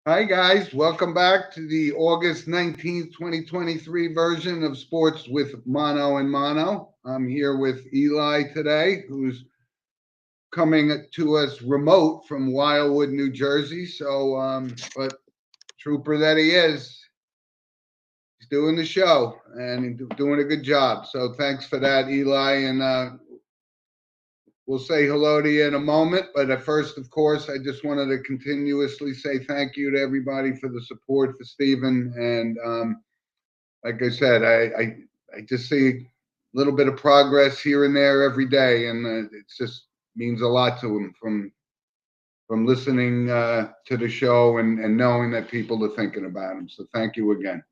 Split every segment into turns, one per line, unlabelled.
Hi, guys. Welcome back to the August 19th, 2023 version of Sports with Mono and Mono. I'm here with Eli today, who's coming to us remote from Wildwood, New Jersey. But trooper that he is, he's doing the show and doing a good job. So thanks for that, Eli. And we'll say hello to you in a moment. But at first, of course, I just wanted to continuously say thank you to everybody for the support for Stephen. And like I said, I just see a little bit of progress here and there every day, and it just means a lot to him from listening to the show and knowing that people are thinking about him. So thank you again.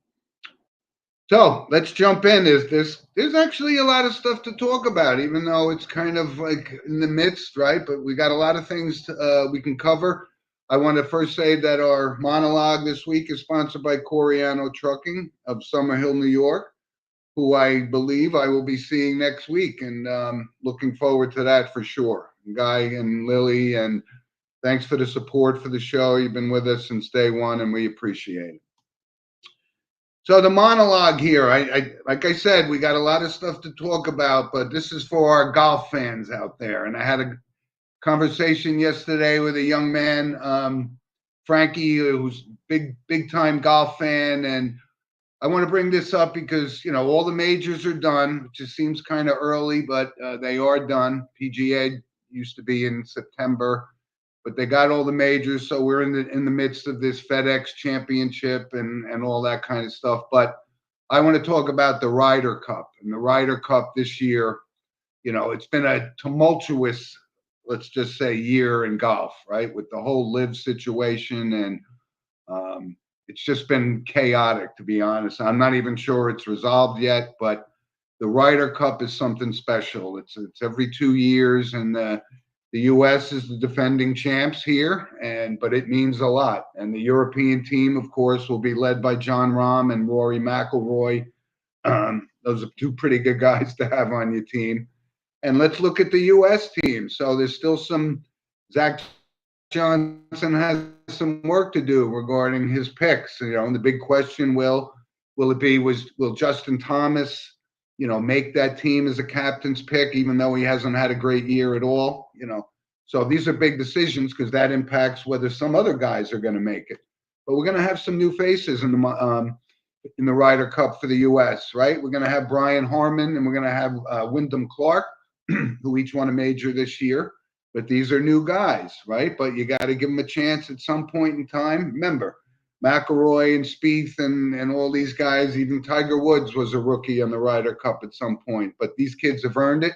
So let's jump in. There's actually a lot of stuff to talk about, even though it's kind of like in the midst, right? But we got a lot of things we can cover. I want to first say that our monologue this week is sponsored by Coriano Trucking of Summerhill, New York, who I believe I will be seeing next week, and looking forward to that for sure. Guy and Lily, and thanks for the support for the show. You've been with us since day one, and we appreciate it. So the monologue here, I like I said, we got a lot of stuff to talk about, but this is for our golf fans out there. And I had a conversation yesterday with a young man, Frankie, who's big time golf fan, and I want to bring this up because all the majors are done, which just seems kind of early, but they are done. PGA used to be in September, but they got all the majors, so we're in the midst of this FedEx Championship and all that kind of stuff. But I want to talk about the Ryder Cup, and the Ryder Cup this year. It's been a tumultuous, let's just say, year in golf, right? With the whole live situation, and it's just been chaotic, to be honest. I'm not even sure it's resolved yet, but the Ryder Cup is something special. It's every 2 years, and the U.S. is the defending champs here, but it means a lot. And the European team, of course, will be led by Jon Rahm and Rory McIlroy. Those are two pretty good guys to have on your team. And let's look at the U.S. team. So there's still some. Zach Johnson has some work to do regarding his picks. The big question will Justin Thomas, make that team as a captain's pick, even though he hasn't had a great year at all. So these are big decisions because that impacts whether some other guys are going to make it. But we're going to have some new faces in the Ryder Cup for the U.S. Right? We're going to have Brian Harman and we're going to have Wyndham Clark, who each won a major this year. But these are new guys, right? But you got to give them a chance at some point in time. Remember, McIlroy and Spieth and all these guys, even Tiger Woods was a rookie on the Ryder Cup at some point. But these kids have earned it.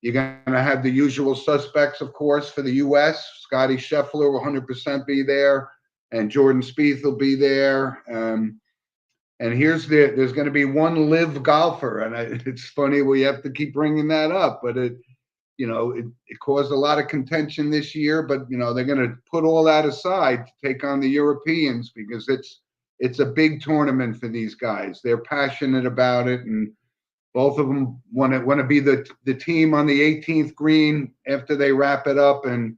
You're going to have the usual suspects, of course, for the U.S. Scotty Scheffler will 100% be there, and Jordan Spieth will be there. And there's going to be one live golfer, and it's funny we have to keep bringing that up, but it caused a lot of contention this year. But they're going to put all that aside to take on the Europeans because it's a big tournament for these guys. They're passionate about it, and both of them want to be the team on the 18th green after they wrap it up and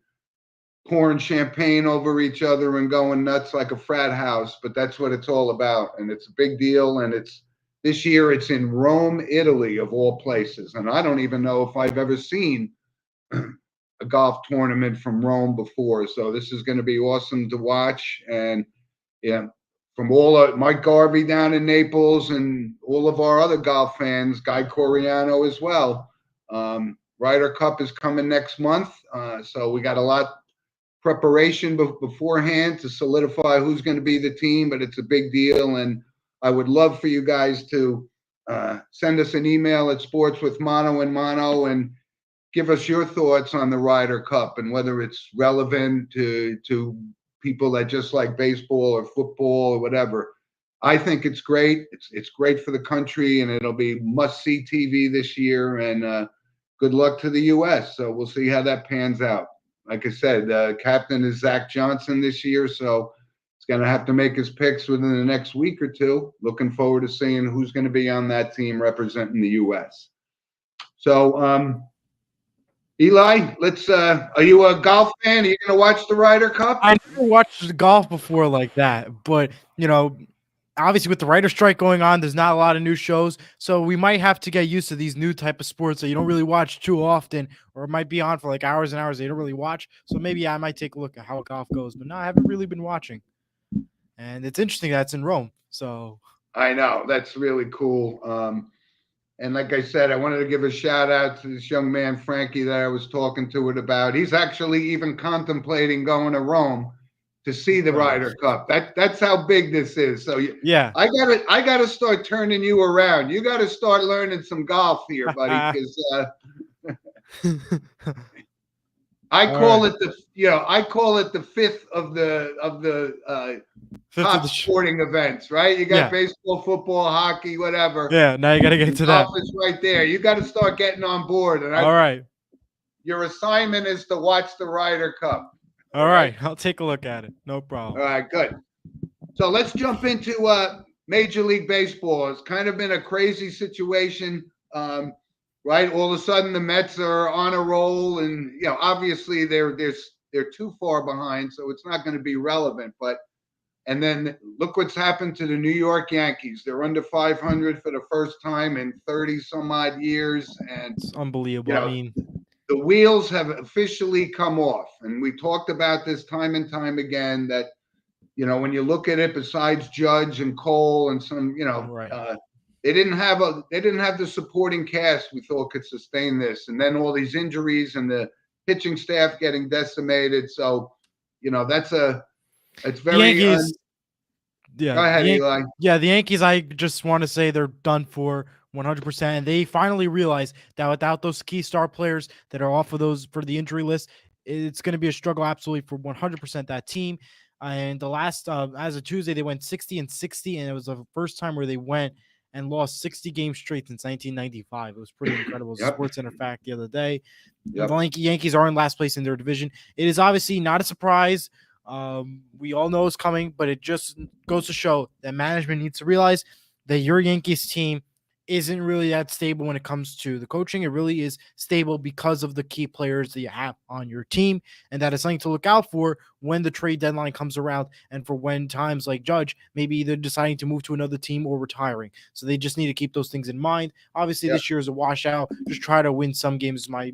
pouring champagne over each other and going nuts like a frat house. But that's what it's all about, and it's a big deal. And this year it's in Rome, Italy, of all places. And I don't even know if I've ever seen a golf tournament from Rome before. So this is going to be awesome to watch. And yeah, from all Mike Garvey down in Naples and all of our other golf fans, Guy Coriano as well. Ryder Cup is coming next month, so we got a lot preparation beforehand to solidify who's going to be the team. But it's a big deal, and I would love for you guys to send us an email at Sports with Mono and Mono and give us your thoughts on the Ryder Cup and whether it's relevant to people that just like baseball or football or whatever. I think it's great. It's great for the country, and it'll be must see TV this year. And good luck to the U.S. So we'll see how that pans out. Like I said, captain is Zach Johnson this year, so he's going to have to make his picks within the next week or two. Looking forward to seeing who's going to be on that team representing the U.S. So Eli, let's. Are you a golf fan? Are you going to watch the Ryder Cup?
I never watched golf before like that, but obviously with the writer strike going on, there's not a lot of new shows, so we might have to get used to these new type of sports that you don't really watch too often, or it might be on for like hours and hours that you don't really watch. So maybe I might take a look at how golf goes, but no, I haven't really been watching. And it's interesting that it's in Rome. So
I know that's really cool. And like I said, I wanted to give a shout out to this young man, Frankie, that I was talking to it about. He's actually even contemplating going to Rome to see the Ryder Cup. That's how big this is. So
yeah,
I gotta start turning you around. You got to start learning some golf here, buddy, because I call it the fifth of the top sporting events, right? You got baseball, football, hockey, whatever.
Yeah, now you got to get to that.
Golf is right there. You got to start getting on board. And
all right,
your assignment is to watch the Ryder Cup.
All right, I'll take a look at it. No problem.
All right, good. So let's jump into Major League Baseball. It's kind of been a crazy situation, right? All of a sudden, the Mets are on a roll, and obviously they're too far behind, so it's not going to be relevant. And then look what's happened to the New York Yankees. They're under 500 for the first time in 30 some odd years, and
it's unbelievable. I mean,
the wheels have officially come off, and we talked about this time and time again that when you look at it, besides Judge and Cole and some, they didn't have the supporting cast we thought could sustain this, and then all these injuries and the pitching staff getting decimated. So, it's very.
Yankees,
Go ahead, Eli.
Yeah, the Yankees. I just want to say they're done for 100%. And they finally realized that without those key star players that are off of those for the injury list, it's going to be a struggle absolutely for 100% that team. And the last, as of Tuesday, they went 60-60, and it was the first time where they went and lost 60 games straight since 1995. It was pretty incredible. It was a SportsCenter fact the other day. The Yankees are in last place in their division. It is obviously not a surprise. We all know it's coming, but it just goes to show that management needs to realize that your Yankees team isn't really that stable when it comes to the coaching. It really is stable because of the key players that you have on your team, and that is something to look out for when the trade deadline comes around, and for when times like Judge maybe either deciding to move to another team or retiring. So they just need to keep those things in mind. Obviously, this year is a washout. Just try to win some games is my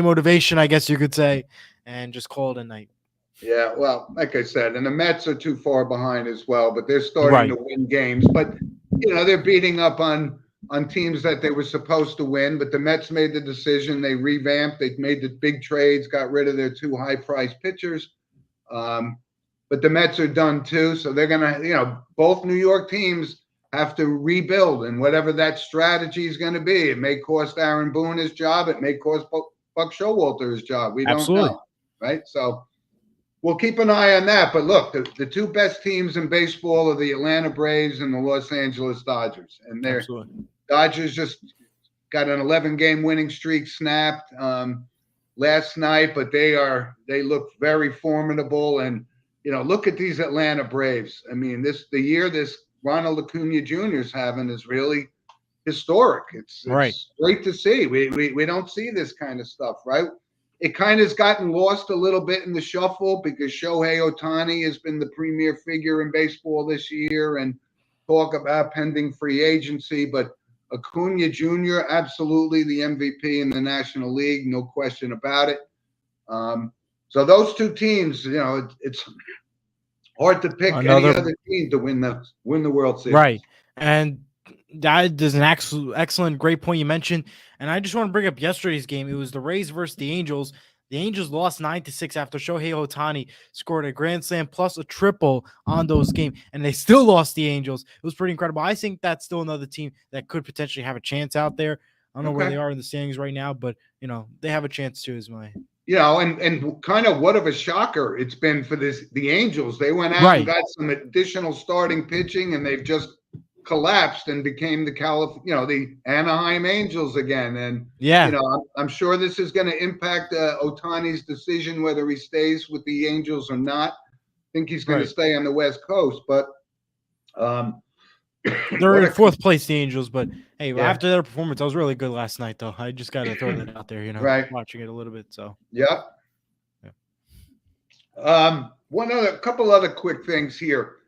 motivation, I guess you could say, and just call it a night.
Yeah, well, like I said, and the Mets are too far behind as well, but they're starting to win games. But they're beating up on teams that they were supposed to win. But the Mets made the decision. They revamped. They made the big trades, got rid of their two high-priced pitchers. But the Mets are done too, so they're gonna, both New York teams have to rebuild, and whatever that strategy is going to be, it may cost Aaron Boone his job. It may cost Buck Showalter his job. We don't know, right? So. We'll keep an eye on that. But look, the two best teams in baseball are the Atlanta Braves and the Los Angeles Dodgers. And their Dodgers just got an 11-game winning streak snapped last night, but they look very formidable. And, look at these Atlanta Braves. I mean, the year this Ronald Acuna Jr. is having is really historic. It's great to see. We don't see this kind of stuff, right? It kind of has gotten lost a little bit in the shuffle because Shohei Ohtani has been the premier figure in baseball this year, and talk about pending free agency. But Acuna Jr., absolutely the MVP in the National League, no question about it. So those two teams, it's hard to pick any other team to win the World Series.
Right. And that is an excellent, great point you mentioned. And I just want to bring up yesterday's game. It was the Rays versus the Angels. The Angels lost 9-6 after Shohei Ohtani scored a grand slam plus a triple on those games, and they still lost the Angels. It was pretty incredible. I think that's still another team that could potentially have a chance out there. I don't know where they are in the standings right now, but they have a chance too. Is my
and kind of what of a shocker it's been for the Angels. They went out and got some additional starting pitching, and they've just collapsed and became the Anaheim Angels again. And I'm sure this is going to impact Ohtani's decision whether he stays with the Angels or not. I think he's going to stay on the West Coast, but
they're in fourth place, the Angels. But Hey,
Yeah.
after their performance, I was really good last night, though. I just got to throw that out there,
Right.
watching it a little bit. So,
Yep. Couple other quick things here.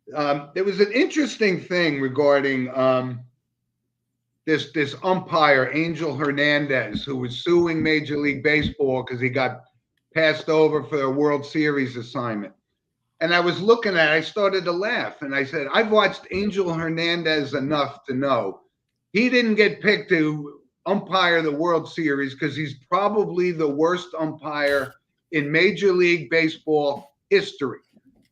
There was an interesting thing regarding this umpire, Angel Hernandez, who was suing Major League Baseball because he got passed over for a World Series assignment. And I was looking at it, I started to laugh, and I said, I've watched Angel Hernandez enough to know he didn't get picked to umpire the World Series because he's probably the worst umpire in Major League Baseball history.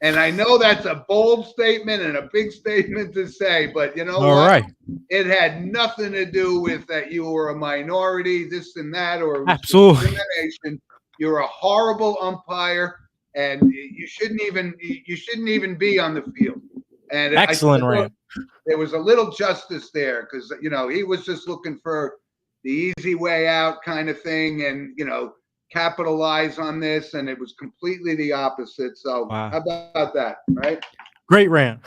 And I know that's a bold statement and a big statement to say, but you know
all
what?
right.
It had nothing to do with that you were a minority, this and that, or it was
Absolutely.
discrimination. You're a horrible umpire, and you shouldn't even be on the field. And
Excellent rant.
there was a little justice there because he was just looking for the easy way out kind of thing, and capitalize on this, and it was completely the opposite. So
Wow.
how about that, right?
Great rant.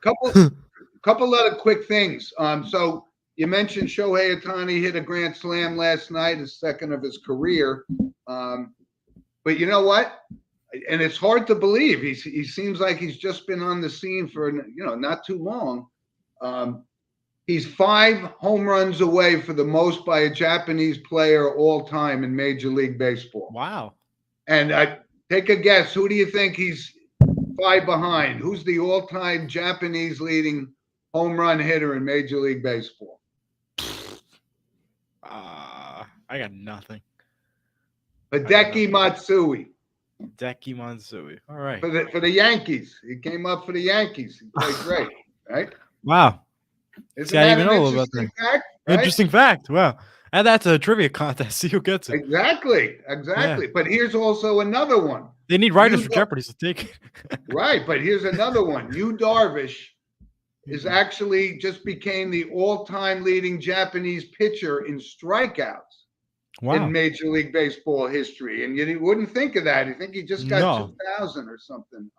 Couple other quick things. So you mentioned Shohei Ohtani hit a grand slam last night, his second of his career. But you know what? And it's hard to believe. He seems like he's just been on the scene for not too long. He's 5 home runs away for the most by a Japanese player all time in Major League Baseball.
Wow.
And take a guess. Who do you think he's 5 behind? Who's the all-time Japanese leading home run hitter in Major League Baseball?
I got nothing.
Hideki Matsui.
Hideki Matsui. All right.
For the Yankees. He came up for the Yankees. He played great, right?
Wow.
Isn't that an interesting fact? Right?
Interesting fact. Wow. And that's a trivia contest. See who gets it.
Exactly. Yeah. But here's also another one.
They need writers for Jeopardy, so take it.
Right. But here's another one. Yu Darvish is actually just became the all-time leading Japanese pitcher in strikeouts in Major League Baseball history. And you wouldn't think of that. You think he just got 2,000 or something,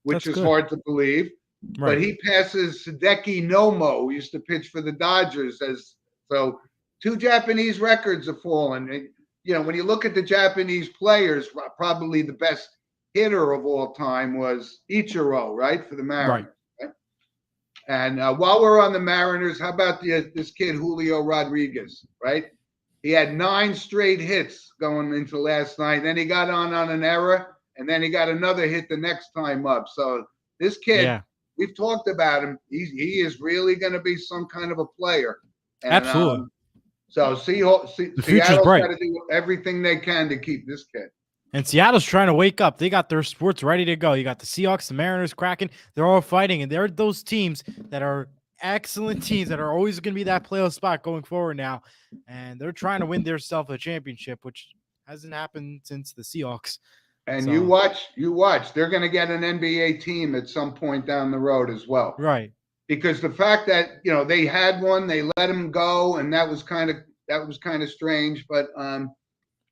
which is hard to believe. Right. But he passes Hideki Nomo, who used to pitch for the Dodgers. So 2 Japanese records have fallen. And, when you look at the Japanese players, probably the best hitter of all time was Ichiro, right, for the Mariners. Right. And while we're on the Mariners, how about this kid Julio Rodriguez, right? He had 9 straight hits going into last night. Then he got on an error, and then he got another hit the next time up. So this kid, we've talked about him. He is really going to be some kind of a player. And,
absolutely.
So Seattle's got to do everything they can to keep this kid.
And Seattle's trying to wake up. They got their sports ready to go. You got the Seahawks, the Mariners, Kraken. They're all fighting, and they're those teams that are excellent teams that are always going to be that playoff spot going forward now. And they're trying to win themselves a championship, which hasn't happened since the Seahawks.
And you watch. They're going to get an NBA team at some point down the road as well.
Right.
Because the fact that, they had one, they let him go, and that was kind of strange. But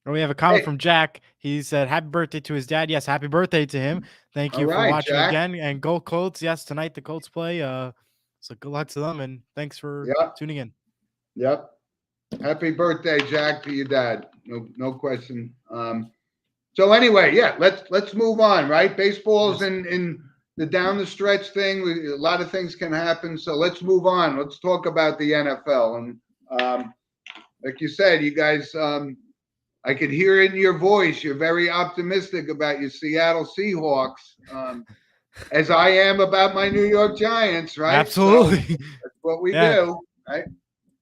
we have a comment from Jack. He said, happy birthday to his dad. Yes, happy birthday to him. Thank you for watching Jack. Again. And go Colts. Yes, tonight the Colts play. So good luck to them, and thanks for tuning in.
Yep. Happy birthday, Jack, to your dad. No question. So anyway, let's move on, right? Baseball's in the down the stretch thing. A lot of things can happen. So let's move on. Let's talk about the NFL. And like you said, you guys, I could hear it in your voice. You're very optimistic about your Seattle Seahawks, as I am about my New York Giants, right?
Absolutely.
So that's what we do, right?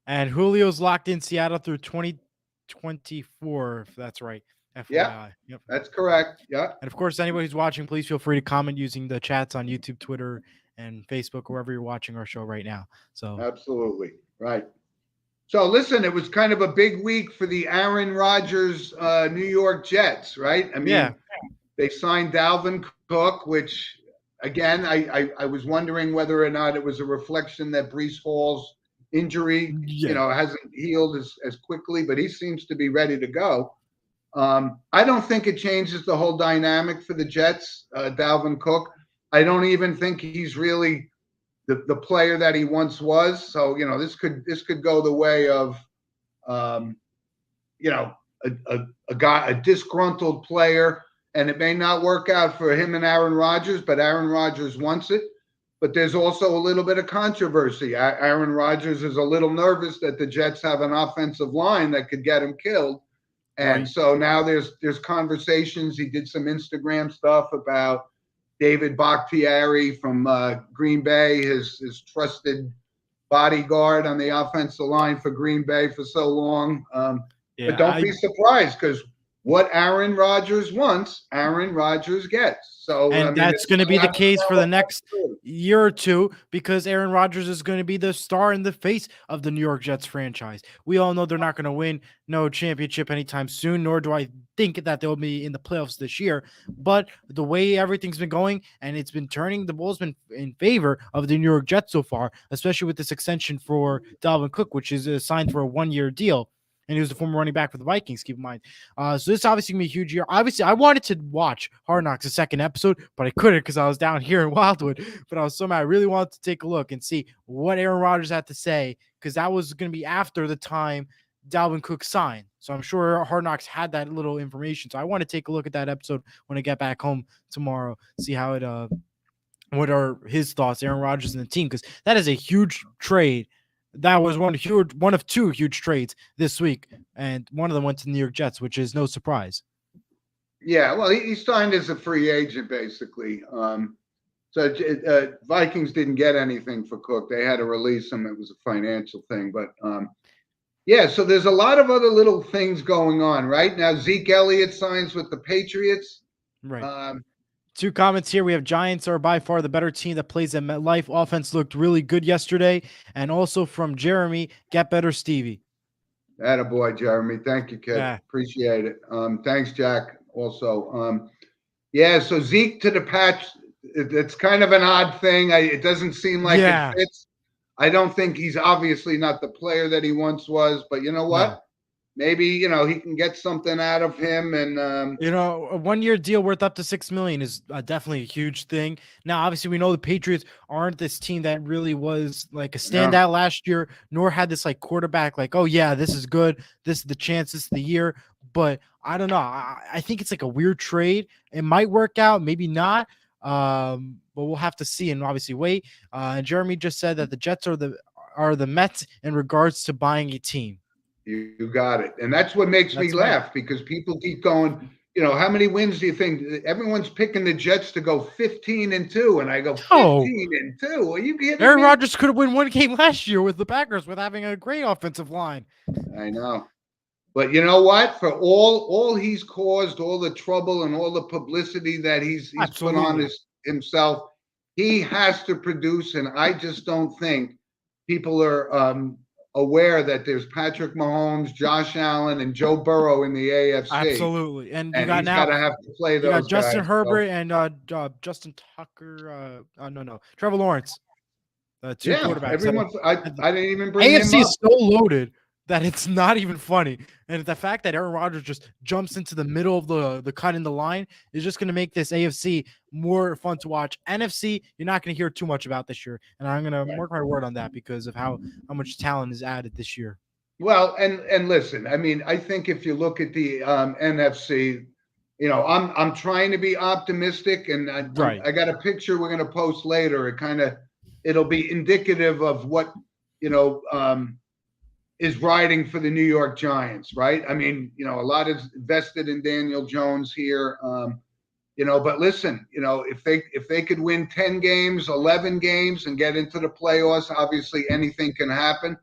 And Julio's locked in Seattle through 2024, if that's right. FYI. Yep.
That's correct. Yeah.
And of course, anybody who's watching, please feel free to comment using the chats on YouTube, Twitter, and Facebook, wherever you're watching our show right now. So
absolutely. Right. So listen, it was kind of a big week for the Aaron Rodgers New York Jets, right? I mean, they signed Dalvin Cook, which again, I was wondering whether or not it was a reflection that Breece Hall's injury, hasn't healed as quickly, but he seems to be ready to go. I don't think it changes the whole dynamic for the Jets, Dalvin Cook. I don't even think he's really the player that he once was. So, this could go the way of, you know, a disgruntled player, and it may not work out for him and Aaron Rodgers, but Aaron Rodgers wants it. But there's also a little bit of controversy. Aaron Rodgers is a little nervous that the Jets have an offensive line that could get him killed. And so now there's conversations. He did some Instagram stuff about David Bakhtiari from Green Bay, his trusted bodyguard on the offensive line for Green Bay for so long. But don't be surprised, because what Aaron Rodgers wants, Aaron Rodgers gets. So,
and that's going to be the case for the next year or two, because Aaron Rodgers is going to be the star in the face of the New York Jets franchise. We all know they're not going to win no championship anytime soon, nor do I think that they'll be in the playoffs this year. But the way everything's been going, and it's been turning, the ball's been in favor of the New York Jets so far, especially with this extension for Dalvin Cook, which is signed for a 1-year deal. And he was the former running back for the Vikings, keep in mind. So this obviously going to be a huge year. Obviously, I wanted to watch Hard Knocks, the second episode, but I couldn't because I was down here in Wildwood. But I was so mad. I really wanted to take a look and see what Aaron Rodgers had to say, because that was going to be after the time Dalvin Cook signed. So I'm sure Hard Knocks had that little information. So I want to take a look at that episode when I get back home tomorrow, see how it what are his thoughts, Aaron Rodgers and the team, because that is a huge trade. That was one of two huge trades this week, and one of them went to the New York Jets, which is no surprise.
Yeah, well, he signed as a free agent, basically. So Vikings didn't get anything for Cook. They had to release him. It was a financial thing. But, yeah, so there's a lot of other little things going on, right? Now, Zeke Elliott signs with the Patriots.
Right. Two comments here. We have Giants are by far the better team that plays at MetLife. Offense looked really good yesterday. And also from Jeremy, get better, Stevie.
Attaboy, Jeremy. Thank you, kid. Yeah. Appreciate it. Thanks, Jack. Also, yeah, so Zeke to the Pats, it's kind of an odd thing. It doesn't seem like it fits. I don't think he's obviously not the player that he once was, but you know what? No. Maybe, he can get something out of him. And,
a 1-year deal worth up to $6 million is definitely a huge thing. Now, obviously, we know the Patriots aren't this team that really was like a standout last year, nor had this like quarterback like, oh, yeah, this is good. This is the chance. This is the year. But I don't know. I think it's like a weird trade. It might work out, maybe not. But we'll have to see and obviously wait. And Jeremy just said that the Jets are the Mets in regards to buying a team.
You got it. And that's what makes me laugh, because people keep going, how many wins do you think? Everyone's picking the Jets to go 15-2. And I go, 15-2? Are you kidding me?
Aaron Rodgers could have won one game last year with the Packers with having a great offensive line.
I know. But you know what? For all he's caused, all the trouble and all the publicity that he's put on himself, he has to produce. And I just don't think people are aware that there's Patrick Mahomes, Josh Allen, and Joe Burrow in the AFC.
Absolutely. And you got
he's got to have to play those guys.
Justin Herbert and Justin Tucker. Trevor Lawrence. Two quarterbacks.
I didn't even bring him up.
AFC is so loaded that it's not even funny. And the fact that Aaron Rodgers just jumps into the middle of the cut in the line is just going to make this AFC more fun to watch. NFC, you're not going to hear too much about this year. And I'm going to mark my word on that because of how much talent is added this year.
Well, and listen, I mean, I think if you look at the NFC, I'm trying to be optimistic, and I got a picture we're going to post later. It'll be indicative of what, is riding for the New York Giants, right? I mean, a lot is invested in Daniel Jones here, but listen, if they could win 10 games, 11 games and get into the playoffs, obviously anything can happen.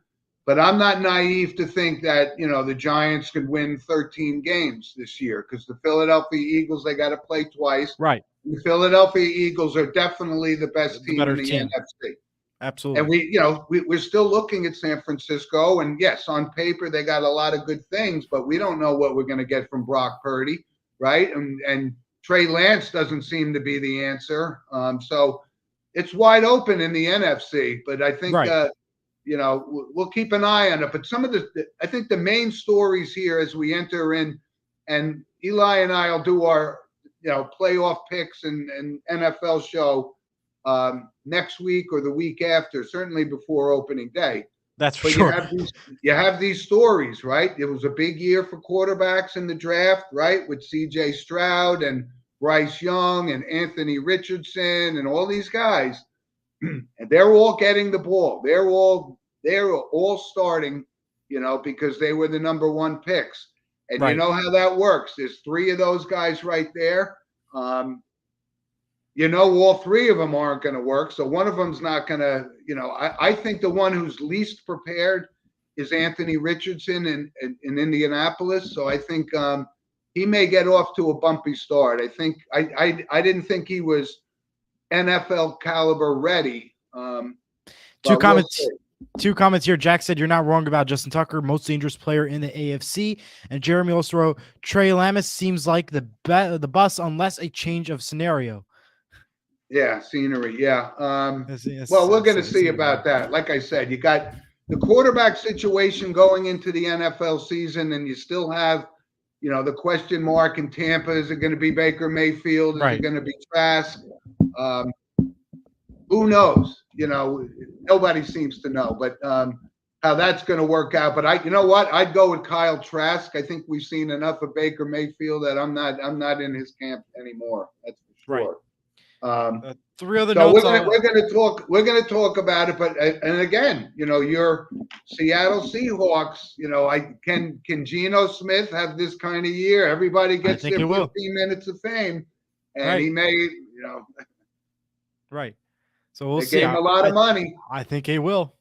But I'm not naive to think that, the Giants could win 13 games this year, because the Philadelphia Eagles, they got to play twice.
Right.
The Philadelphia Eagles are definitely the best team in the NFC.
Absolutely.
And we're still looking at San Francisco, and yes, on paper they got a lot of good things, but we don't know what we're going to get from Brock Purdy, right? And Trey Lance doesn't seem to be the answer. So it's wide open in the NFC, but I think we'll keep an eye on it. But I think the main stories here as we enter in, and Eli and I will do our playoff picks and NFL show. next week or the week after, certainly before opening day.
That's for
But
sure.
you have these stories, right? It was a big year for quarterbacks in the draft, right? With C.J. Stroud and Bryce Young and Anthony Richardson and all these guys, and they're all getting the ball. They're all starting, because they were the number one picks. And
Right.
you know how that works. There's three of those guys right there. All three of them aren't going to work. So one of them's not going to, I think the one who's least prepared is Anthony Richardson in Indianapolis. So I think he may get off to a bumpy start. I think I didn't think he was NFL caliber ready.
Two comments here. Jack said you're not wrong about Justin Tucker, most dangerous player in the AFC. And Jeremy also wrote, Trey Lamis seems like the bus unless a change of scenario.
Yeah, scenery. Yeah.
Yes,
well, we're going to see about that. Like I said, you got the quarterback situation going into the NFL season, and you still have, the question mark in Tampa. Is it going to be Baker Mayfield? Is it going to be Trask? Who knows? Nobody seems to know, but how that's going to work out. But you know what? I'd go with Kyle Trask. I think we've seen enough of Baker Mayfield that I'm not in his camp anymore. That's for sure.
Three other notes.
We're going to talk about it, but and again, your Seattle Seahawks. Can Geno Smith have this kind of year? Everybody gets their 15 minutes of fame, and he may,
Right. So we'll see.
They gave him a lot of money.
I think he will.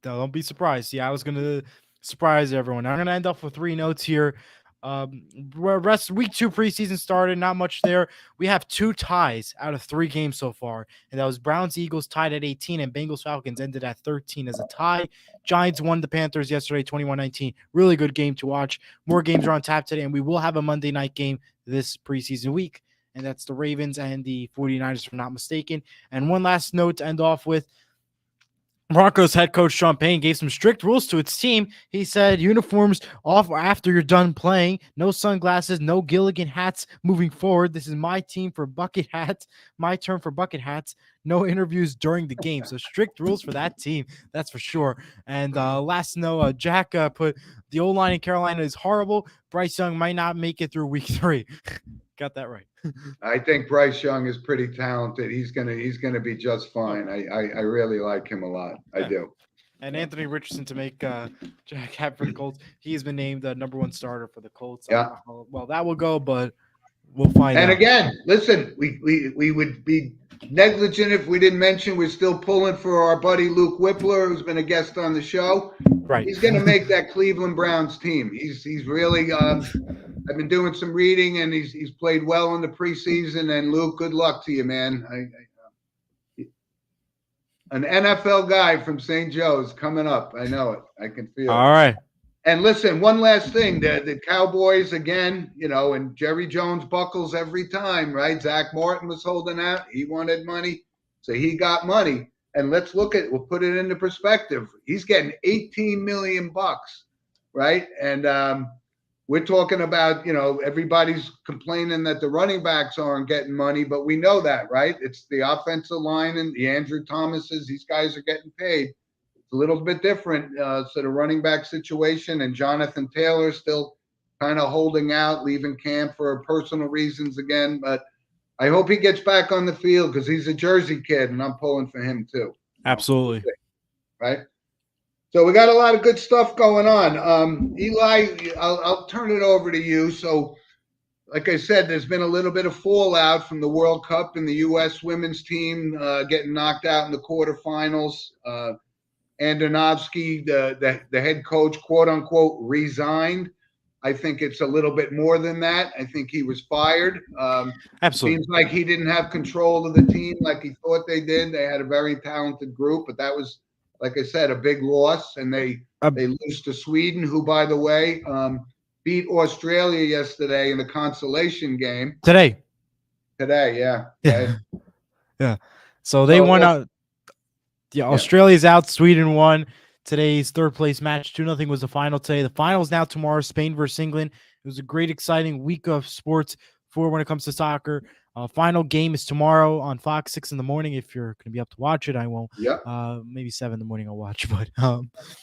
Don't be surprised. Yeah, I was going to surprise everyone. I'm going to end up with three notes here. Week 2 preseason started, not much there. We have 2 ties out of 3 games so far, and that was Browns Eagles tied at 18 and Bengals Falcons ended at 13 as a tie. Giants won the Panthers yesterday 21-19. Really good game to watch. More games are on tap today, and we will have a Monday night game this preseason week, and that's the Ravens and the 49ers, if I'm not mistaken. And one last note to end off with. Broncos head coach Sean Payton gave some strict rules to its team. He said uniforms off after you're done playing, no sunglasses, no Gilligan hats moving forward. This is my team for bucket hats, my turn for bucket hats, no interviews during the game. So strict rules for that team, that's for sure. And last note, Jack put the O-line in Carolina is horrible. Bryce Young might not make it through week 3. Got that right.
I think Bryce Young is pretty talented. He's gonna be just fine. I really like him a lot. I do.
And Anthony Richardson to make Jack happy for the Colts. He has been named the number 1 starter for the Colts.
Yeah.
Well, that will go, but we'll find out.
And again, listen, we would be negligent if we didn't mention we're still pulling for our buddy Luke Whippler, who's been a guest on the show.
Right.
He's going to make that Cleveland Browns team. He's really. I've been doing some reading, and he's played well in the preseason. And Luke, good luck to you, man. An NFL guy from St. Joe's coming up. I know it. I can feel it.
All right.
And listen, one last thing. The Cowboys, again, and Jerry Jones buckles every time, right? Zach Martin was holding out. He wanted money, so he got money. And we'll put it into perspective. He's getting $18 million, right? And we're talking about, everybody's complaining that the running backs aren't getting money, but we know that, right? It's the offensive line and the Andrew Thomases. These guys are getting paid. It's a little bit different. So the running back situation, and Jonathan Taylor still kind of holding out, leaving camp for personal reasons again. But I hope he gets back on the field because he's a Jersey kid, and I'm pulling for him too.
Absolutely.
Right? So we got a lot of good stuff going on. Eli, I'll turn it over to you. So, like I said, there's been a little bit of fallout from the World Cup and the U.S. women's team getting knocked out in the quarterfinals. Andonovski, the head coach, quote unquote, resigned. I think it's a little bit more than that. I think he was fired.
Absolutely.
Seems like he didn't have control of the team like he thought they did. They had a very talented group, but that was, like I said, a big loss, and they lose to Sweden, who, by the way, beat Australia yesterday in the consolation game.
Today,
yeah.
Yeah. So they won out. Yeah, Australia's out. Sweden won. Today's third place match, 2-0 was the final today. The finals now tomorrow, Spain versus England. It was a great, exciting week of sports for when it comes to soccer. Final game is tomorrow on Fox 6 in the morning. If you're going to be up to watch it, I won't.
Yep.
Maybe 7 in the morning I'll watch, but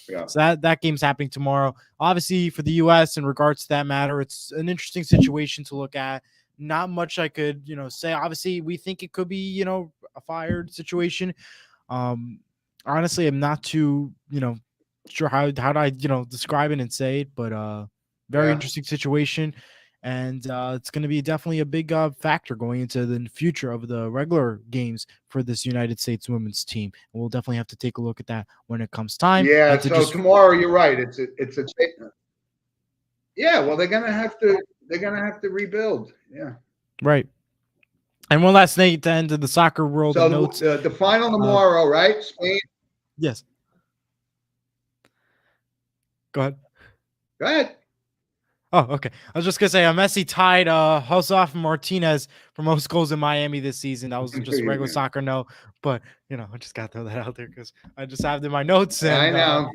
Yeah.
so that game's happening tomorrow. Obviously, for the U.S. in regards to that matter, it's an interesting situation to look at. Not much I could, say. Obviously, we think it could be, a fired situation. Honestly, I'm not too, sure how do I, describe it and say it, but very
Yeah.
interesting situation. And it's going to be definitely a big factor going into the future of the regular games for this United States women's team. And we'll definitely have to take a look at that when it comes time.
Yeah.
And to
So tomorrow, you're right. It's a. Yeah. Well, they're gonna have to rebuild. Yeah.
right. And one last thing to end of the soccer world
So
of notes.
the final tomorrow, right? Spain.
Yes. Go ahead.
Go ahead.
Oh, okay. I was just gonna say, Messi tied Josef Martinez for most goals in Miami this season. That was just regular soccer, no, but I just gotta throw that out there because I just have it in my notes and
I know.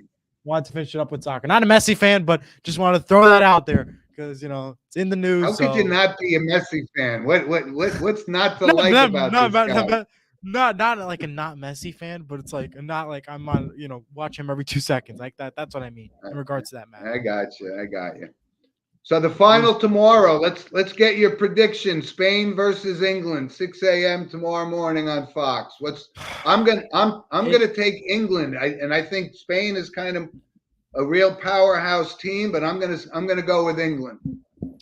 wanted to finish it up with soccer. Not a Messi fan, but just wanted to throw that out there because it's in the news.
How could you not be a Messi fan? What's not to like about this guy?
Not like a not Messi fan, but it's like not like I'm on watch him every 2 seconds like that. That's what I mean in regards to that matter.
I got you. So the final tomorrow. Let's get your prediction. Spain versus England, 6 a.m. tomorrow morning on Fox. I'm gonna take England. I think Spain is kind of a real powerhouse team, but I'm gonna go with England.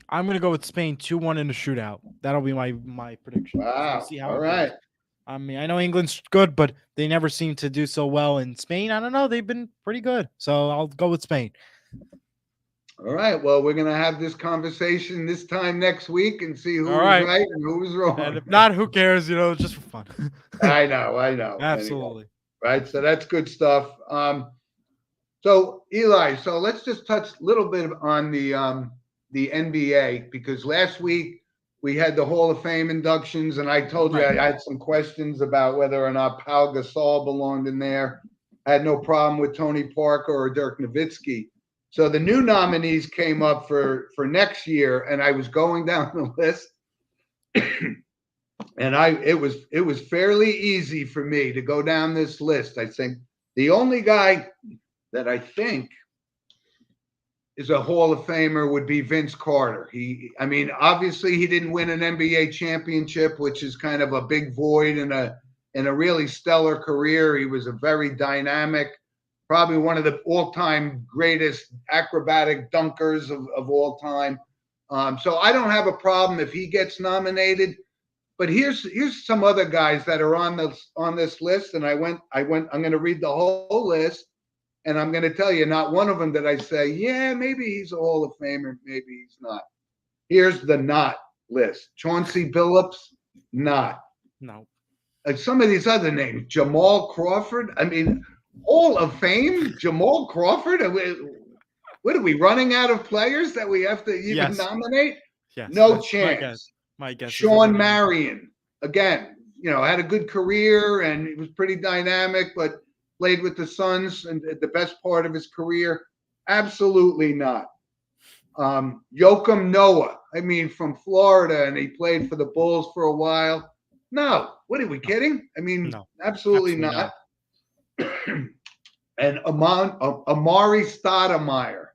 I'm gonna go with Spain 2-1 in a shootout. That'll be my prediction.
Wow.
We'll see how
all right.
goes. I mean, I know England's good, but they never seem to do so well. In Spain, I don't know. They've been pretty good. So I'll go with Spain.
All right. Well, we're going to have this conversation this time next week and see who was right and who was wrong.
And if not, who cares? Just for fun.
I know.
Absolutely.
Anyway, right. So that's good stuff. So Eli, let's just touch a little bit on the NBA because last week we had the Hall of Fame inductions, and I told you I had some questions about whether or not Pau Gasol belonged in there. I had no problem with Tony Parker or Dirk Nowitzki. So the new nominees came up for next year, and I was going down the list, and it was fairly easy for me to go down this list. I think the only guy that I think is a Hall of Famer would be Vince Carter. Obviously he didn't win an NBA championship, which is kind of a big void in a really stellar career. He was a very dynamic, probably one of the all-time greatest acrobatic dunkers of all time. So I don't have a problem if he gets nominated. But here's some other guys that are on this list, and I'm going to read the whole list, and I'm going to tell you, not one of them did I say, yeah, maybe he's a Hall of Famer, maybe he's not. Here's the not list: Chauncey Billups, not.
No.
Some of these other names, Jamal Crawford. Hall of Fame, Jamal Crawford. What are we running out of players that we have to even nominate?
Yes.
No chance.
My guess.
Sean Marion, again, had a good career and he was pretty dynamic, but played with the Suns and the best part of his career. Absolutely not. Joakim Noah, from Florida, and he played for the Bulls for a while. No, what are we kidding?
No,
absolutely not. And Amari Stoudemire,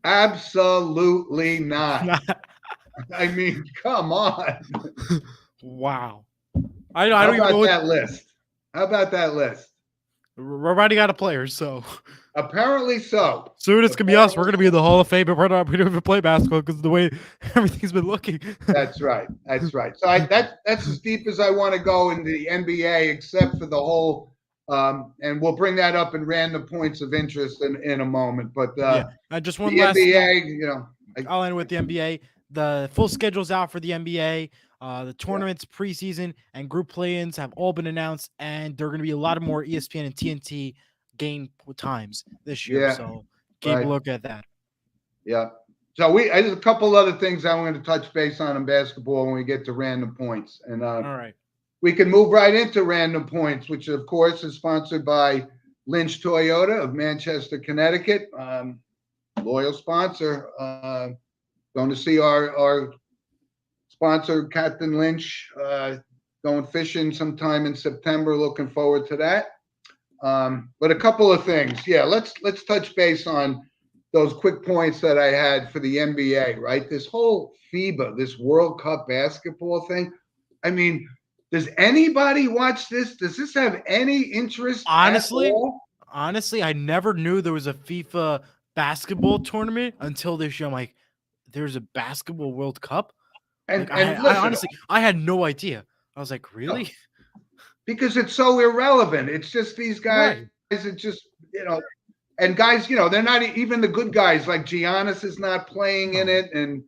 absolutely not. Come on.
Wow.
How about that list?
We're already got a player, so
apparently so.
Soon it's gonna be us. We're gonna be in the Hall of Fame, but we don't even play basketball because of the way everything's been looking.
That's right. So that's as deep as I want to go in the NBA, except for the whole. And we'll bring that up in random points of interest in a moment. But
I just one
the
last
NBA,
I'll end with the NBA. The full schedule's out for the NBA. The tournaments, preseason, and group play-ins have all been announced, and there are going to be a lot of more ESPN and TNT game times this year. So keep a look at that.
Yeah. So there's a couple other things I want to touch base on in basketball when we get to random points. And
all right,
we can move right into random points, which of course is sponsored by Lynch Toyota of Manchester, Connecticut. Loyal sponsor. Going to see sponsor Captain Lynch, going fishing sometime in September. Looking forward to that. But a couple of things. Yeah, let's touch base on those quick points that I had for the NBA, right? This whole FIBA, this World Cup basketball thing. I mean, does anybody watch this? Does this have any interest
Honestly,
at all?
honestly, I never knew there was a FIFA basketball tournament until this year. I'm like, there's a basketball World Cup? Like
And
I
listen,
honestly I had no idea. I was like, really?
because it's so irrelevant. It's just these guys
Right.
that just, and guys, they're not even the good guys. Like Giannis is not playing in
No.
it, and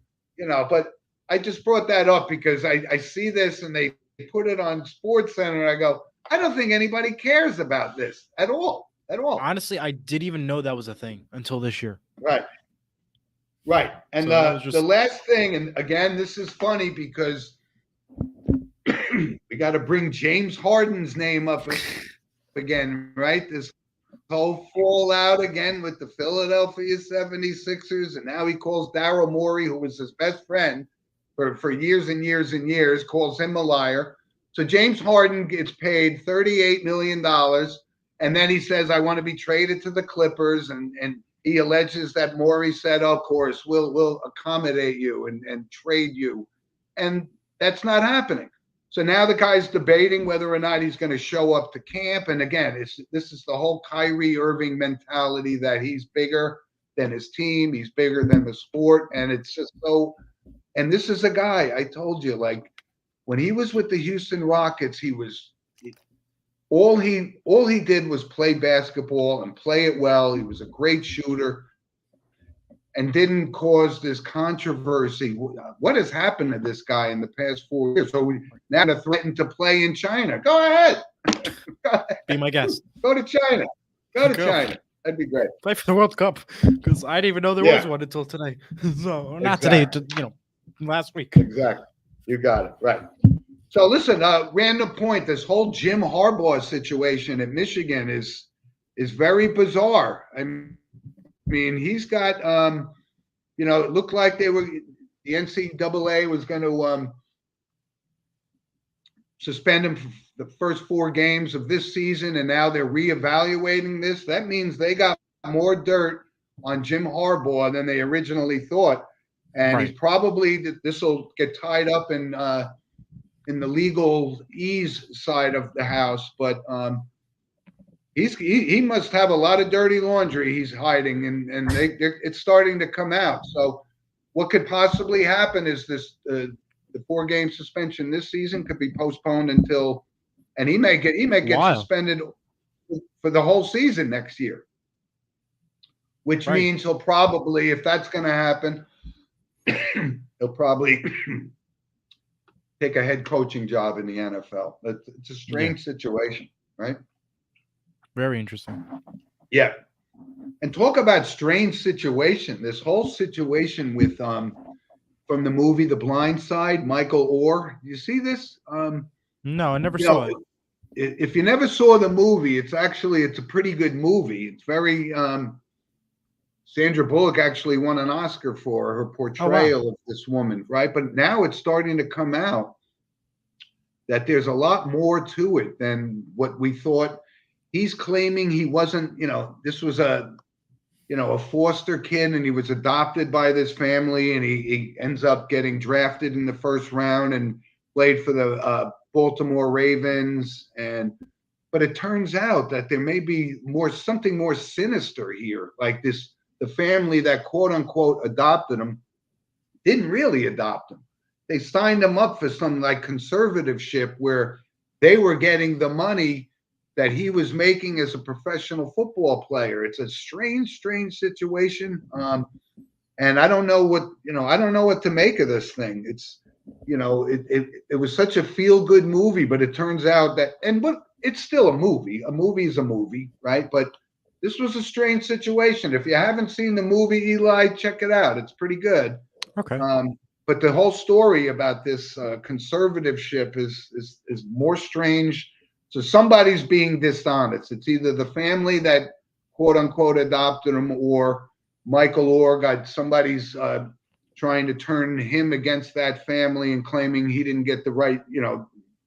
but I just brought that up because I see this and they put it on Sports Center, and I go, I don't think anybody cares about this at all, at all.
Honestly, I didn't even know that was a thing until this year.
Right, right. And
So that was
the
just
last thing, and again, this is funny because we got to bring James Harden's name up again, right? This whole fallout again with the Philadelphia 76ers, and now he calls Daryl Morey, who was his best friend for years and years and years, calls him a liar. So James Harden gets paid $38 million, and then he says, I want to be traded to the Clippers, and he alleges that Morey said, of course, we'll accommodate you and trade you. And that's not happening. So now the guy's debating whether or not he's going to show up to camp. And again, this is the whole Kyrie Irving mentality that he's bigger than his team. He's bigger than the sport. And it's just so, and this is a guy, I told you, like when he was with the Houston Rockets, all he did was play basketball and play it well. He was a great shooter and didn't cause this controversy. What has happened to this guy in the past 4 years? So we now to threaten to play in China. Go ahead.
be my guest.
Go to China. Go to
Go.
China. That'd be great.
Play for the World Cup because I didn't even know there was one until today. So not today, last week.
Exactly. You got it. Right. So listen, random point. This whole Jim Harbaugh situation at Michigan is very bizarre. I mean, he's got, it looked like the NCAA was going to suspend him for the first 4 games of this season, and now they're reevaluating this. That means they got more dirt on Jim Harbaugh than they originally thought. And
Right.
he's probably, this will get tied up in the legal ease side of the house, but he must have a lot of dirty laundry he's hiding, and it's starting to come out. So what could possibly happen is the 4-game suspension this season could be postponed until, and he may get
Wow.
suspended for the whole season next year, which
Right.
means he'll probably, if that's going to happen, he'll probably take a head coaching job in the NFL. It's a strange situation, right?
Very interesting.
Yeah. And talk about strange situation. This whole situation with from the movie The Blind Side, Michael Orr. You see this?
No, I never saw it.
If you never saw the movie, it's a pretty good movie. It's very Sandra Bullock actually won an Oscar for her portrayal of this woman, right? But now it's starting to come out that there's a lot more to it than what we thought. He's claiming he wasn't, this was a foster kid, and he was adopted by this family, and he ends up getting drafted in the first round and played for the Baltimore Ravens. But it turns out that there may be something more sinister here. Like the family that quote unquote adopted him didn't really adopt him. They signed him up for some like conservatorship where they were getting the money that he was making as a professional football player. It's a strange situation. And I don't know what to make of this thing. It's, it was such a feel good movie, but it turns out that, but it's still a movie. A movie is a movie, right? But this was a strange situation. If you haven't seen the movie, Eli, check it out. It's pretty good.
Okay.
But the whole story about this conservatorship is more strange. So somebody's being dishonest. It's either the family that quote unquote adopted him, or Michael Orr got somebody's trying to turn him against that family and claiming he didn't get the right,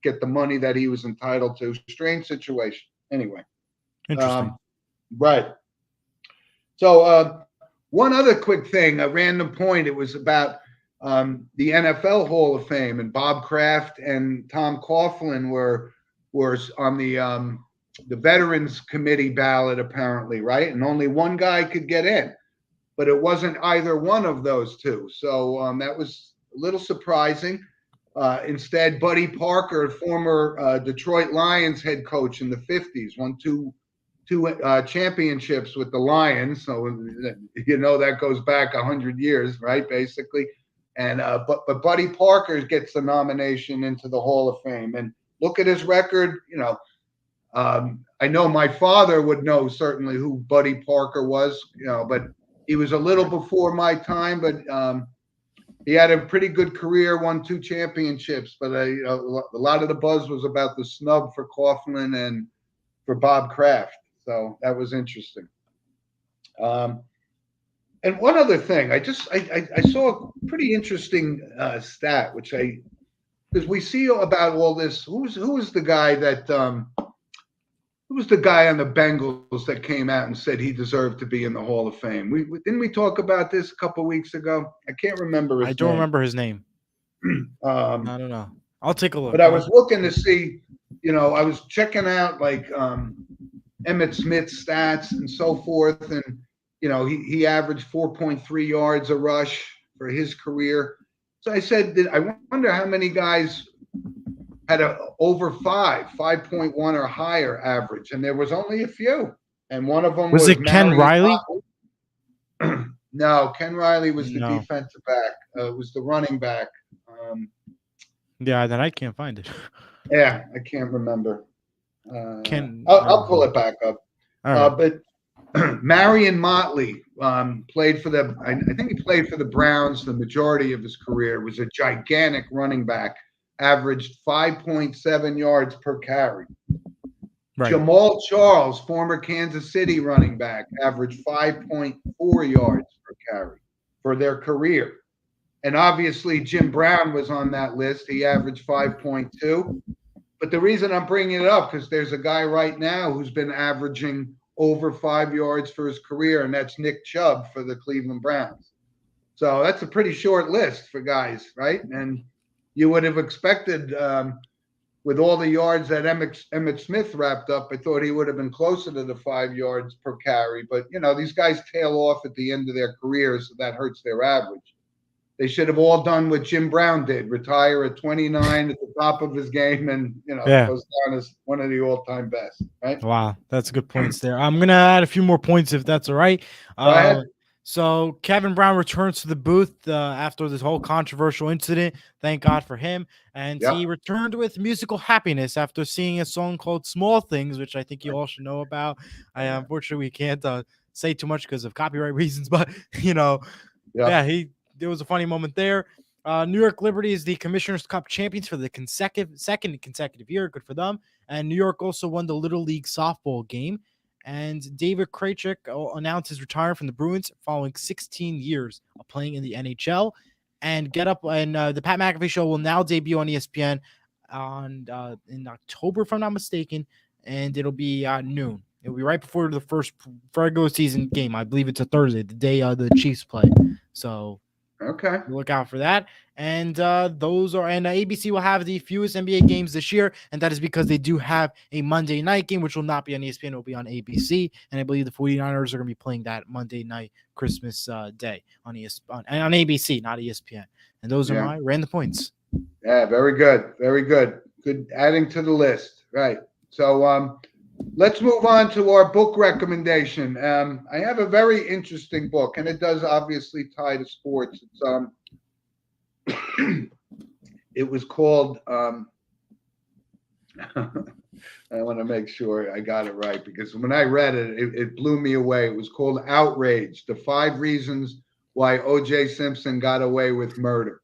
get the money that he was entitled to. Strange situation. Anyway.
Interesting.
Right. So one other quick thing, a random point. It was about the NFL Hall of Fame, and Bob Kraft and Tom Coughlin were on the Veterans Committee ballot, apparently, right? And only one guy could get in, but it wasn't either one of those two. So that was a little surprising. Instead, Buddy Parker, former Detroit Lions head coach in the 50s, won two championships with the Lions. So, that goes back 100 years, right? Basically. And but Buddy Parker gets the nomination into the Hall of Fame. And look at his record. I know my father would know certainly who Buddy Parker was, but he was a little before my time, but he had a pretty good career, won 2 championships, but a lot of the buzz was about the snub for Coughlin and for Bob Kraft. So that was interesting. And one other thing, I saw a pretty interesting stat, because we see about all this. Who was the guy that who was the guy on the Bengals that came out and said he deserved to be in the Hall of Fame? Didn't we talk about this a couple of weeks ago? I can't remember.
I don't remember his name. I don't know. I'll take a look.
But I was looking to see, I was checking out like Emmitt Smith's stats and so forth, and he averaged 4.3 yards a rush for his career. So I said, I wonder how many guys had a over 5.1 or higher average, and there was only a few. And one of them was
it Ken Riley?
No, Ken Riley was the defensive back. It was the running back.
Yeah, then I can't find it.
Yeah, I can't remember. I'll pull it back up. But Marion Motley played for I think he played for the Browns the majority of his career. Was a gigantic running back, averaged 5.7 yards per carry. Right. Jamal Charles, former Kansas City running back, averaged 5.4 yards per carry for their career. And obviously Jim Brown was on that list. He averaged 5.2. But the reason I'm bringing it up, because there's a guy right now who's been averaging over 5 yards for his career, and that's Nick Chubb for the Cleveland Browns. So that's a pretty short list for guys, right? And you would have expected, with all the yards that Emmitt Smith wrapped up, I thought he would have been closer to the 5 yards per carry. But, these guys tail off at the end of their careers, so that hurts their average. They should have all done what Jim Brown did, retire at 29 at the top of his game, and goes down as one of the all-time best. Right?
Wow, that's good points there. I'm gonna add a few more points if that's all right.
Go ahead.
So Kevin Brown returns to the booth after this whole controversial incident. Thank God for him. And he returned with musical happiness after singing a song called "Small Things," which I think you all should know about. Unfortunately, we can't say too much because of copyright reasons, but there was a funny moment there. New York Liberty is the Commissioner's Cup champions for the second consecutive year. Good for them. And New York also won the Little League softball game. And David Krejcik announced his retirement from the Bruins following 16 years of playing in the NHL. And the Pat McAfee Show will now debut on ESPN in October, if I'm not mistaken, and it'll be noon. It'll be right before the first regular season game. I believe it's a Thursday, the day the Chiefs play. So
okay,
look out for that. And ABC will have the fewest NBA games this year, and that is because they do have a Monday night game, which will not be on ESPN. It will be on ABC, and I believe the 49ers are going to be playing that Monday night Christmas Day on ABC, not ESPN. And those are my random points.
Yeah, very good. Very good. Good adding to the list. Right. So let's move on to our book recommendation. I have a very interesting book, and it does obviously tie to sports. It's it was called I want to make sure I got it right, because when I read it blew me away. It was called Outrage: The 5 Reasons Why O.J. Simpson Got Away with Murder.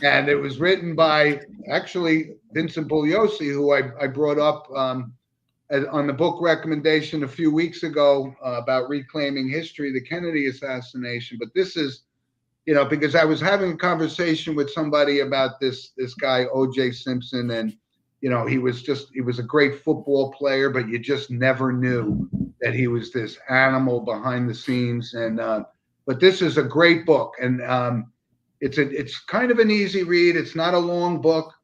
And it was written by actually Vincent Bugliosi, who I brought up on the book recommendation a few weeks ago about reclaiming history, the Kennedy assassination. But this is because I was having a conversation with somebody about this guy, O.J. Simpson, and, he was a great football player, but you just never knew that he was this animal behind the scenes. And, but this is a great book, and it's kind of an easy read. It's not a long book,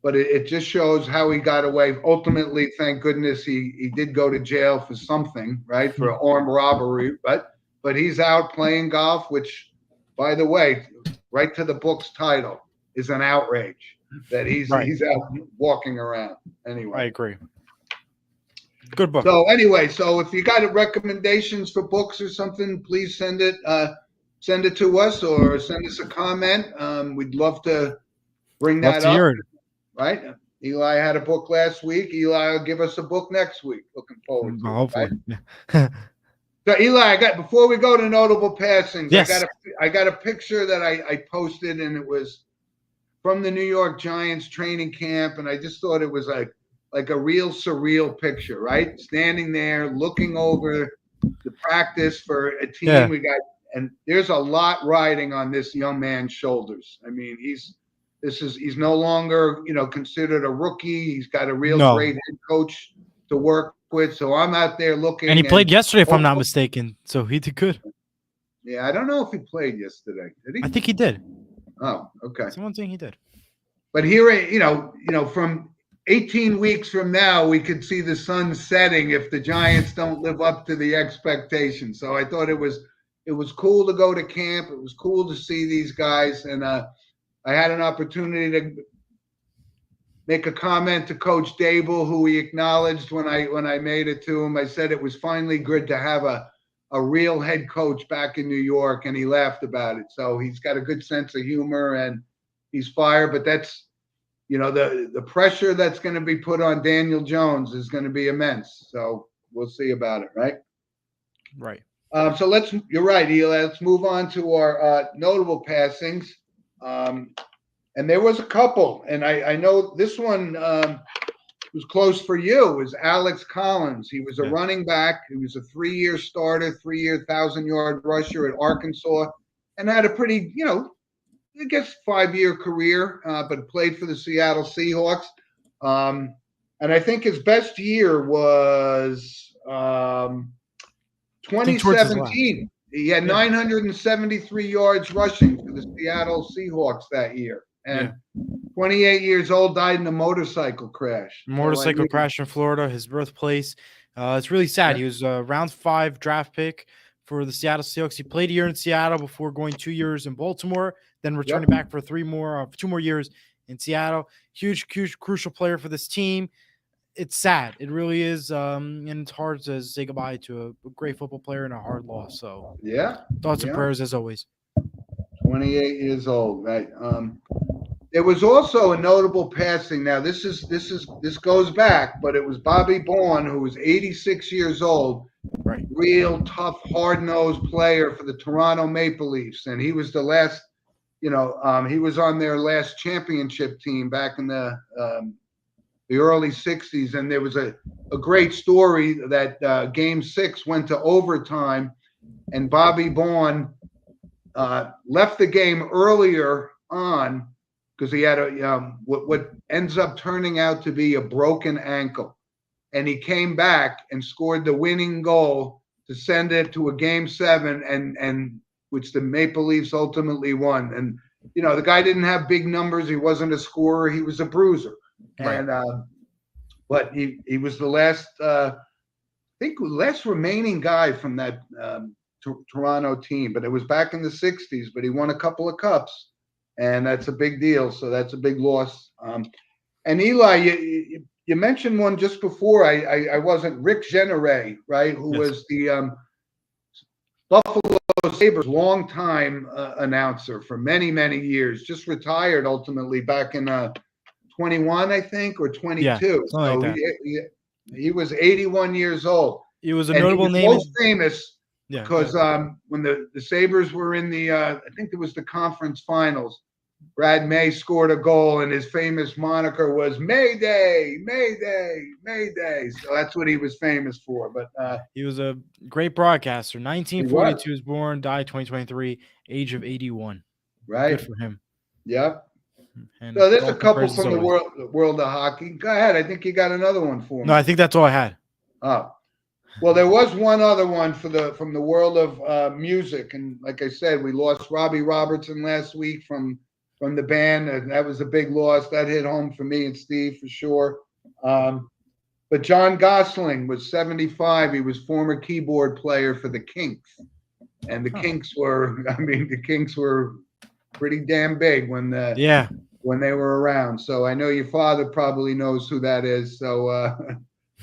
but it just shows how he got away. Ultimately, thank goodness he did go to jail for something, right? For armed robbery, but he's out playing golf, which, by the way, right to the book's title, is an outrage that he's out walking around. Anyway,
I agree. Good book.
So anyway, if you got recommendations for books or something, please send it to us or send us a comment. We'd love to bring that up. Right? Eli had a book last week. Eli will give us a book next week. Looking forward to
hopefully.
It. Right? So Eli, before we go to notable passings,
yes.
I got a picture that I posted, and it was from the New York Giants training camp, and I just thought it was like a real surreal picture, right? Standing there looking over the practice for a team we got, and there's a lot riding on this young man's shoulders. I mean, he's no longer, considered a rookie. He's got a real great head coach to work with. So I'm out there looking.
And he played yesterday, if I'm not mistaken. So he did good.
Yeah, I don't know if he played yesterday. Did he?
I think he did.
Oh, okay.
Someone's saying he did.
But here, from 18 weeks from now, we could see the sun setting if the Giants don't live up to the expectations. So I thought it was cool to go to camp. It was cool to see these guys, and I had an opportunity to make a comment to Coach Dable, who he acknowledged when I made it to him. I said it was finally good to have a real head coach back in New York, and he laughed about it. So he's got a good sense of humor, and he's fired. But that's, the pressure that's going to be put on Daniel Jones is going to be immense. So we'll see about it, right?
Right.
So you're right, Eli. Let's move on to our notable passings. And there was a couple, and I know this one was close for you. It was Alex Collins. He was a running back. He was a 3-year starter, 3-year 1,000-yard rusher at Arkansas, and had a pretty, 5-year career, but played for the Seattle Seahawks. And I think his best year was 2017. He had 973 yards rushing for the Seattle Seahawks that year. And 28 years old, died in a motorcycle crash.
Crash in Florida, his birthplace. It's really sad. He was a round 5 draft pick for the Seattle Seahawks. He played a year in Seattle before going 2 years in Baltimore, then returning back for 2 more years in Seattle. Huge, crucial player for this team. It's sad. It really is. And it's hard to say goodbye to a great football player and a hard loss. So thoughts and prayers as always.
28 years old, right? There was also a notable passing. Now this goes back, but it was Bobby Bourne, who was 86 years old,
right?
Real tough, hard-nosed player for the Toronto Maple Leafs, and he was the last. He was on their last championship team back in the early 60s, and there was a great story that Game 6 went to overtime, and Bobby Bourne left the game earlier on because he had what ends up turning out to be a broken ankle, and he came back and scored the winning goal to send it to a Game 7, and which the Maple Leafs ultimately won. And the guy didn't have big numbers; he wasn't a scorer; he was a bruiser. Right. And but he was the last, last remaining guy from that Toronto team. But it was back in the 60s. But he won a couple of cups, and that's a big deal. So that's a big loss. And Eli, you mentioned one just before. I wasn't Rick Generay, right? Who was the Buffalo Sabres longtime announcer for many, many years. Just retired ultimately back in 21, I think, or 22.
Yeah,
so
like
he was 81 years old.
He was a notable name.
Most famous because when the Sabres were in the, I think it was the conference finals, Brad May scored a goal, and his famous moniker was Mayday, Mayday, Mayday. So that's what he was famous for. But
he was a great broadcaster. 1942 was born, died 2023, age of 81.
right?
Good for him.
Yep.
And
So there's a
all
couple
prayers as
from the
always.
world of hockey. Go ahead. I think you got another one for
No,
me.
I think that's all I had.
Oh, well, there was one other one from the world of music, and like I said, we lost Robbie Robertson last week from the band, and that was a big loss. That hit home for me and Steve for sure. But John Gosling was 75. He was former keyboard player for the Kinks, and the Kinks were, I mean, the Kinks were pretty damn big when
Yeah.
they were around. So I know your father probably knows who that is. So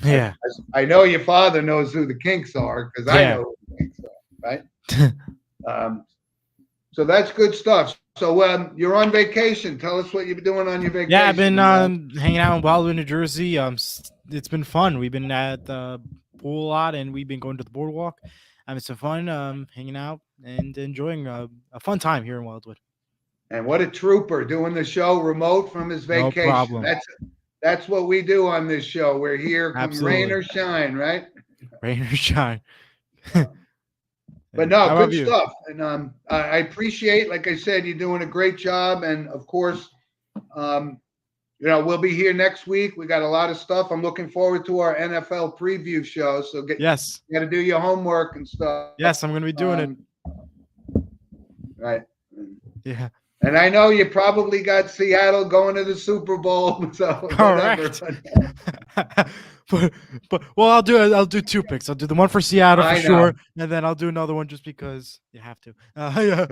Yeah.
I know your father knows who the Kinks are because I
Yeah.
know who the Kinks are, right? So that's good stuff. So you're on vacation. Tell us what you've been doing on your vacation.
Yeah, I've been hanging out in Wildwood, New Jersey. It's been fun. We've been at the pool a lot, and we've been going to the boardwalk. Having some fun, hanging out and enjoying a fun time here in Wildwood.
And what a trooper doing the show remote from his
No
vacation.
problem.
That's what we do on this show. We're here, come rain
Absolutely.
or shine, right?
Rain or shine.
But
How
no,
about
good
you?
stuff. And I appreciate, like I said, you're doing a great job. And of course, we'll be here next week. We got a lot of stuff. I'm looking forward to our NFL preview show. So
Yes.
you got to do your homework and stuff.
Yes, I'm going to be doing it.
Right.
Yeah.
And I know you probably got Seattle going to the Super Bowl. So
Correct. but well, I'll do two picks. I'll do the one for Seattle for sure, and then I'll do another one just because you have to. Yeah.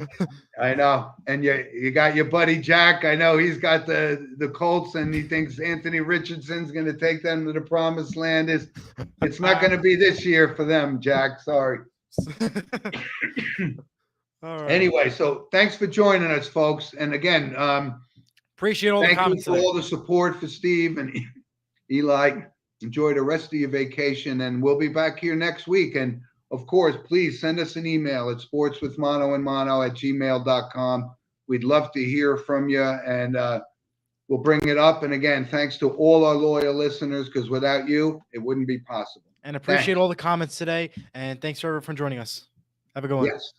I know. And you got your buddy Jack. I know he's got the Colts, and he thinks Anthony Richardson's going to take them to the promised land. It's not going to be this year for them, Jack. Sorry. All right. Anyway, so thanks for joining us, folks. And again,
appreciate all the comments.
Thank you for all the support for Steve and Eli. Enjoy the rest of your vacation, and we'll be back here next week. And of course, please send us an email at sportswithmanoandmano@gmail.com. We'd love to hear from you, and we'll bring it up. And again, thanks to all our loyal listeners, because without you, it wouldn't be possible.
And appreciate all the comments today. And thanks for joining us. Have a good one.
Yes.